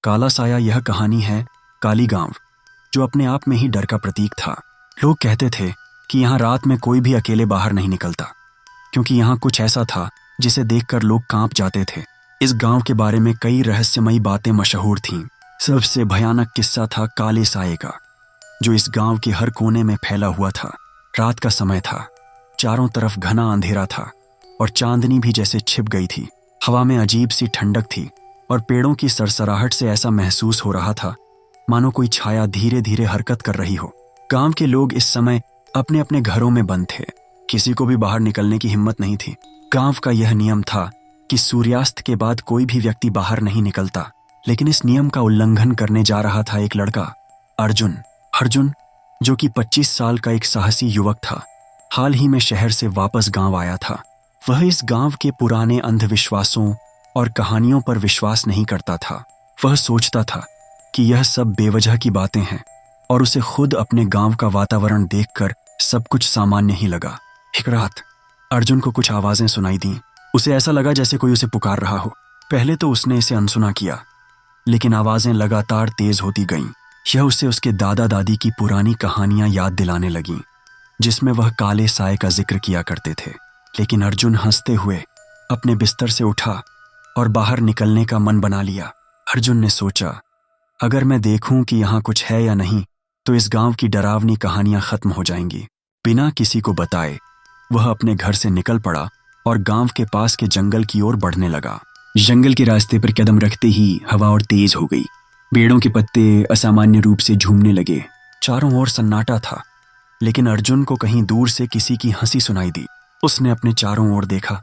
काला साया यह कहानी है काली गांव, जो अपने आप में ही डर का प्रतीक था। लोग कहते थे कि यहाँ रात में कोई भी अकेले बाहर नहीं निकलता, क्योंकि यहाँ कुछ ऐसा था जिसे देखकर लोग कांप जाते थे। इस गांव के बारे में कई रहस्यमयी बातें मशहूर थीं। सबसे भयानक किस्सा था काले साये का, जो इस गांव के हर कोने में फैला हुआ था। रात का समय था, चारों तरफ घना अंधेरा था और चांदनी भी जैसे छिप गई थी। हवा में अजीब सी ठंडक थी और पेड़ों की सरसराहट से ऐसा महसूस हो रहा था मानो कोई छाया धीरे धीरे हरकत कर रही हो। गांव के लोग इस समय अपने अपने घरों में बंद थे, किसी को भी बाहर निकलने की हिम्मत नहीं थी। गांव का यह नियम था कि सूर्यास्त के बाद कोई भी व्यक्ति बाहर नहीं निकलता, लेकिन इस नियम का उल्लंघन करने जा रहा था एक लड़का, अर्जुन। अर्जुन, जो कि 25 साल का एक साहसी युवक था, हाल ही में शहर से वापस गांव आया था। वह इस गांव के पुराने अंधविश्वासों और कहानियों पर विश्वास नहीं करता था। वह सोचता था कि यह सब बेवजह की बातें हैं और उसे खुद अपने गांव का वातावरण देखकर सब कुछ सामान्य ही लगा। एक रात अर्जुन को कुछ आवाजें सुनाई दी। उसे ऐसा लगा जैसे कोई उसे पुकार रहा हो। पहले तो उसने इसे अनसुना किया, लेकिन आवाजें लगातार तेज होती गईं। यह उसे उसके दादा दादी की पुरानी कहानियां याद दिलाने लगीं, जिसमें वह काले साये का जिक्र किया करते थे। लेकिन अर्जुन हंसते हुए अपने बिस्तर से उठा और बाहर निकलने का मन बना लिया। अर्जुन ने सोचा, अगर मैं देखूं कि यहाँ कुछ है या नहीं, तो इस गांव की डरावनी कहानियां खत्म हो जाएंगी। बिना किसी को बताए वह अपने घर से निकल पड़ा और गांव के पास के जंगल की ओर बढ़ने लगा। जंगल के रास्ते पर कदम रखते ही हवा और तेज हो गई। पेड़ों के पत्ते असामान्य रूप से झूमने लगे। चारों ओर सन्नाटा था, लेकिन अर्जुन को कहीं दूर से किसी की हंसी सुनाई दी। उसने अपने चारों ओर देखा,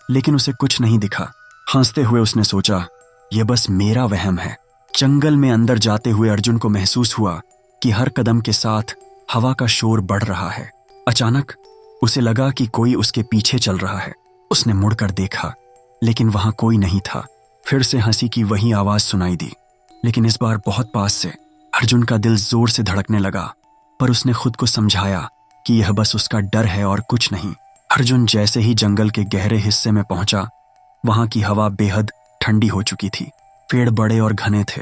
लेकिन उसे कुछ नहीं दिखा। हंसते हुए उसने सोचा, यह बस मेरा वहम है। जंगल में अंदर जाते हुए अर्जुन को महसूस हुआ कि हर कदम के साथ हवा का शोर बढ़ रहा है। अचानक उसे लगा कि कोई उसके पीछे चल रहा है। उसने मुड़कर देखा, लेकिन वहां कोई नहीं था। फिर से हंसी की वही आवाज सुनाई दी, लेकिन इस बार बहुत पास से। अर्जुन का दिल जोर से धड़कने लगा, पर उसने खुद को समझाया कि यह बस उसका डर है और कुछ नहीं। अर्जुन जैसे ही जंगल के गहरे हिस्से में पहुंचा, वहां की हवा बेहद ठंडी हो चुकी थी। पेड़ बड़े और घने थे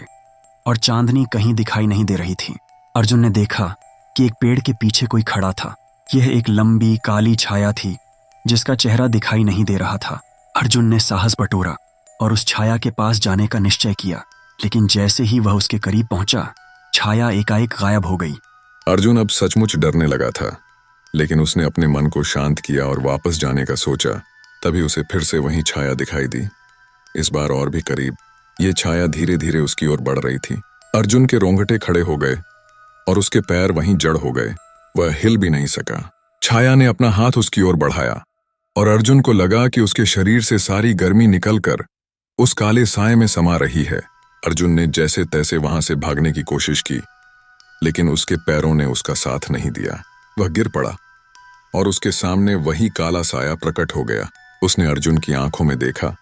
और चांदनी कहीं दिखाई नहीं दे रही थी। अर्जुन ने देखा कि एक पेड़ के पीछे कोई खड़ा था। यह एक लंबी काली छाया थी जिसका चेहरा दिखाई नहीं दे रहा था। अर्जुन ने साहस बटोरा और उस छाया के पास जाने का निश्चय किया, लेकिन जैसे ही वह उसके करीब पहुंचा, छाया एकाएक गायब हो गई। अर्जुन अब सचमुच डरने लगा था, लेकिन उसने अपने मन को शांत किया और वापस जाने का सोचा। तभी उसे फिर से वही छाया दिखाई दी, इस बार और भी करीब। ये छाया धीरे धीरे उसकी ओर बढ़ रही थी। अर्जुन के रोंगटे खड़े हो गए और उसके पैर वहीं जड़ हो गए। वह हिल भी नहीं सका। छाया ने अपना हाथ उसकी ओर बढ़ाया और अर्जुन को लगा कि उसके शरीर से सारी गर्मी निकलकर उस काले साये में समा रही है। अर्जुन ने जैसे तैसे वहां से भागने की कोशिश की, लेकिन उसके पैरों ने उसका साथ नहीं दिया। वह गिर पड़ा और उसके सामने वही काला साया प्रकट हो गया। उसने अर्जुन की आंखों में देखा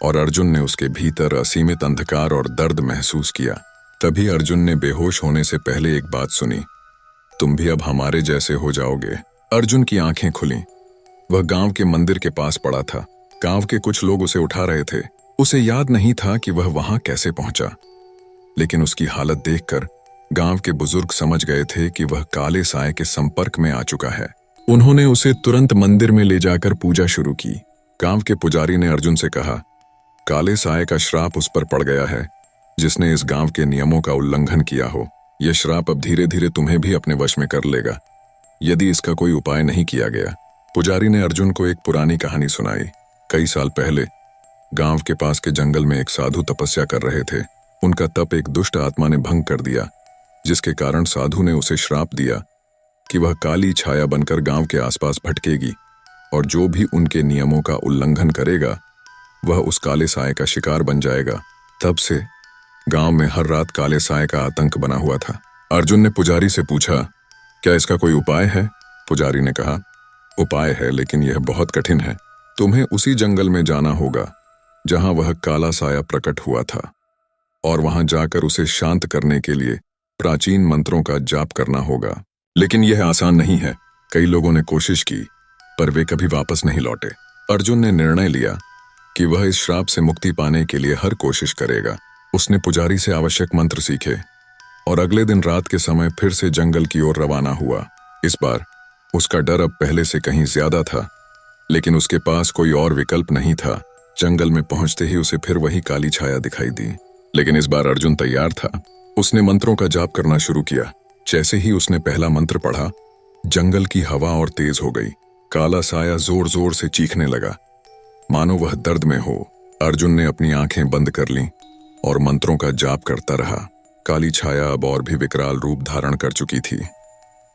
और अर्जुन ने उसके भीतर असीमित अंधकार और दर्द महसूस किया। तभी अर्जुन ने बेहोश होने से पहले एक बात सुनी, तुम भी अब हमारे जैसे हो जाओगे। अर्जुन की आंखें खुलीं। वह गांव के मंदिर के पास पड़ा था। गांव के कुछ लोग उसे उठा रहे थे। उसे याद नहीं था कि वह वहां कैसे पहुंचा, लेकिन उसकी हालत देखकर गांव के बुजुर्ग समझ गए थे कि वह काले साये के संपर्क में आ चुका है। उन्होंने उसे तुरंत मंदिर में ले जाकर पूजा शुरू की। गांव के पुजारी ने अर्जुन से कहा, काले साये का श्राप उस पर पड़ गया है जिसने इस गांव के नियमों का उल्लंघन किया हो। यह श्राप अब धीरे धीरे तुम्हें भी अपने वश में कर लेगा, यदि इसका कोई उपाय नहीं किया गया। पुजारी ने अर्जुन को एक पुरानी कहानी सुनाई। कई साल पहले गांव के पास के जंगल में एक साधु तपस्या कर रहे थे। उनका तप एक दुष्ट आत्मा ने भंग कर दिया, जिसके कारण साधु ने उसे श्राप दिया कि वह काली छाया बनकर गांव के आसपास भटकेगी और जो भी उनके नियमों का उल्लंघन करेगा वह उस काले साये का शिकार बन जाएगा। तब से गांव में हर रात काले साये का आतंक बना हुआ था। अर्जुन ने पुजारी से पूछा, क्या इसका कोई उपाय है? पुजारी ने कहा, उपाय है, लेकिन यह बहुत कठिन है। तुम्हें उसी जंगल में जाना होगा जहां वह काला साया प्रकट हुआ था और वहां जाकर उसे शांत करने के लिए प्राचीन मंत्रों का जाप करना होगा। लेकिन यह आसान नहीं है। कई लोगों ने कोशिश की, पर वे कभी वापस नहीं लौटे। अर्जुन ने निर्णय लिया कि वह इस श्राप से मुक्ति पाने के लिए हर कोशिश करेगा। उसने पुजारी से आवश्यक मंत्र सीखे और अगले दिन रात के समय फिर से जंगल की ओर रवाना हुआ। इस बार उसका डर अब पहले से कहीं ज्यादा था, लेकिन उसके पास कोई और विकल्प नहीं था। जंगल में पहुंचते ही उसे फिर वही काली छाया दिखाई दी, लेकिन इस बार अर्जुन तैयार था। उसने मंत्रों का जाप करना शुरू किया। जैसे ही उसने पहला मंत्र पढ़ा, जंगल की हवा और तेज हो गई। काला साया जोर जोर से चीखने लगा, मानो वह दर्द में हो। अर्जुन ने अपनी आंखें बंद कर लीं और मंत्रों का जाप करता रहा। काली छाया अब और भी विकराल रूप धारण कर चुकी थी,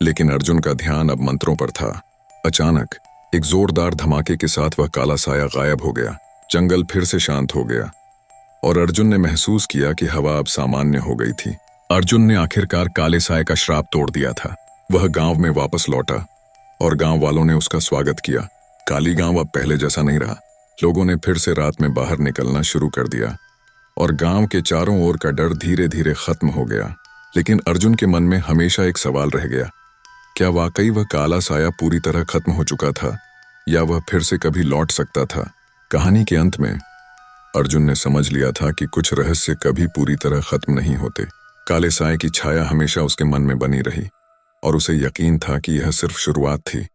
लेकिन अर्जुन का ध्यान अब मंत्रों पर था। अचानक एक जोरदार धमाके के साथ वह काला साया गायब हो गया। जंगल फिर से शांत हो गया और अर्जुन ने महसूस किया कि हवा अब सामान्य हो गई थी। अर्जुन ने आखिरकार काले साए का श्राप तोड़ दिया था। वह गांव में वापस लौटा और गांव वालों ने उसका स्वागत किया। काली गांव अब पहले जैसा नहीं रहा। लोगों ने फिर से रात में बाहर निकलना शुरू कर दिया और गांव के चारों ओर का डर धीरे धीरे खत्म हो गया। लेकिन अर्जुन के मन में हमेशा एक सवाल रह गया, क्या वाकई वह काला साया पूरी तरह खत्म हो चुका था या वह फिर से कभी लौट सकता था? कहानी के अंत में अर्जुन ने समझ लिया था कि कुछ रहस्य कभी पूरी तरह खत्म नहीं होते। काले साए की छाया हमेशा उसके मन में बनी रही और उसे यकीन था कि यह सिर्फ शुरुआत थी।